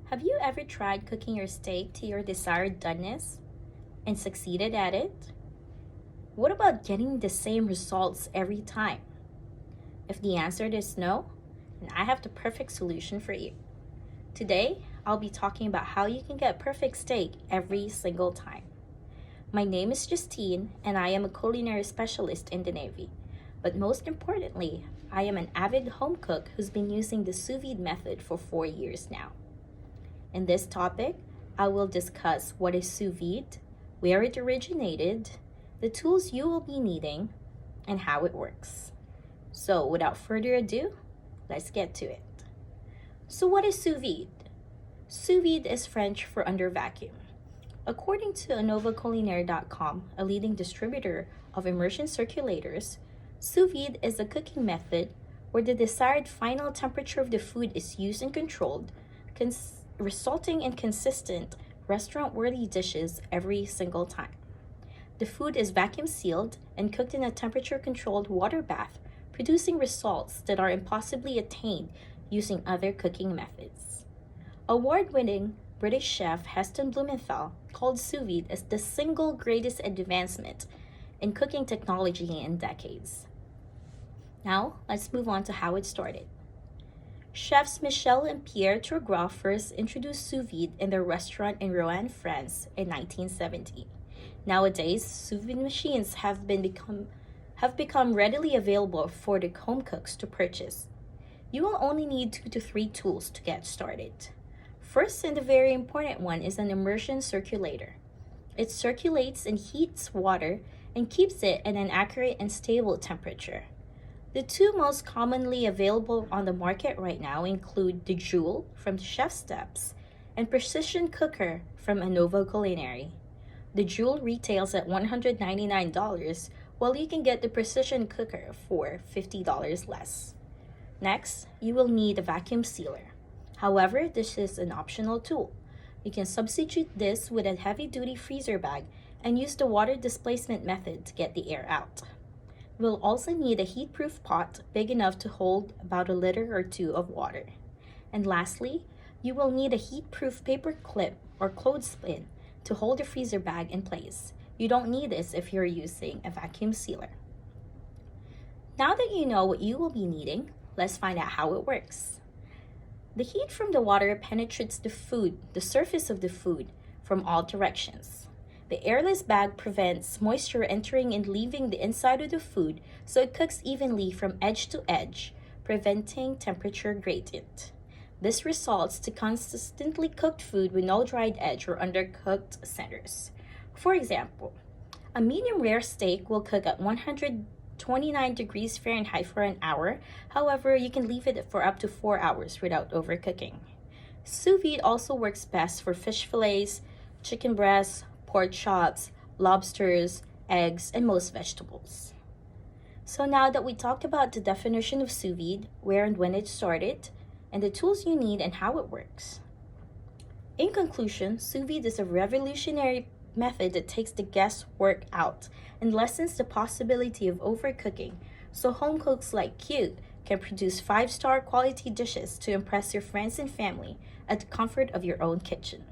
Have you ever tried cooking your steak to your desired doneness and succeeded at it? What about getting the same results every time? If the answer is no, then I have the perfect solution for you. Today, I'll be talking about how you can get perfect steak every single time. My name is Justine, and I am a culinary specialist in the Navy. But most importantly, I am an avid home cook who's been using the Sous Vide method for 4 years now. In this topic, I will discuss what is sous vide, where it originated, the tools you will be needing, and how it works. So without further ado, let's get to it. So what is sous vide? Sous vide is French for under vacuum. According to anovaculinaire.com, a leading distributor of immersion circulators, sous vide is a cooking method where the desired final temperature of the food is used and controlled, resulting in consistent, restaurant-worthy dishes every single time. The food is vacuum sealed and cooked in a temperature-controlled water bath, producing results that are impossibly attained using other cooking methods. Award-winning British chef Heston Blumenthal called sous vide as the single greatest advancement in cooking technology in decades. Now, let's move on to how it started. Chefs Michel and Pierre Turgras first introduced sous vide in their restaurant in Rouen, France in 1970. Nowadays, sous vide machines have become readily available for the home cooks to purchase. You will only need 2 to 3 tools to get started. First, and the very important one, is an immersion circulator. It circulates and heats water and keeps it at an accurate and stable temperature. The 2 most commonly available on the market right now include the Joule from Chef Steps and Precision Cooker from Anova Culinary. The Joule retails at $199, while you can get the Precision Cooker for $50 less. Next, you will need a vacuum sealer. However, this is an optional tool. You can substitute this with a heavy-duty freezer bag and use the water displacement method to get the air out. We'll also need a heat-proof pot big enough to hold about 1 liter or 2 of water. And lastly, you will need a heat-proof paper clip or clothespin to hold the freezer bag in place. You don't need this if you're using a vacuum sealer. Now that you know what you will be needing, let's find out how it works. The heat from the water penetrates the surface of the food, from all directions. The airless bag prevents moisture entering and leaving the inside of the food, so it cooks evenly from edge to edge, preventing temperature gradient. This results to consistently cooked food with no dried edge or undercooked centers. For example, a medium rare steak will cook at 129 degrees Fahrenheit for an hour. However, you can leave it for up to 4 hours without overcooking. Sous vide also works best for fish fillets, chicken breasts, pork chops, lobsters, eggs, and most vegetables. So now that we talked about the definition of sous vide, where and when it started, and the tools you need and how it works. In conclusion, sous vide is a revolutionary method that takes the guesswork out and lessens the possibility of overcooking, so home cooks like you can produce 5-star quality dishes to impress your friends and family at the comfort of your own kitchen.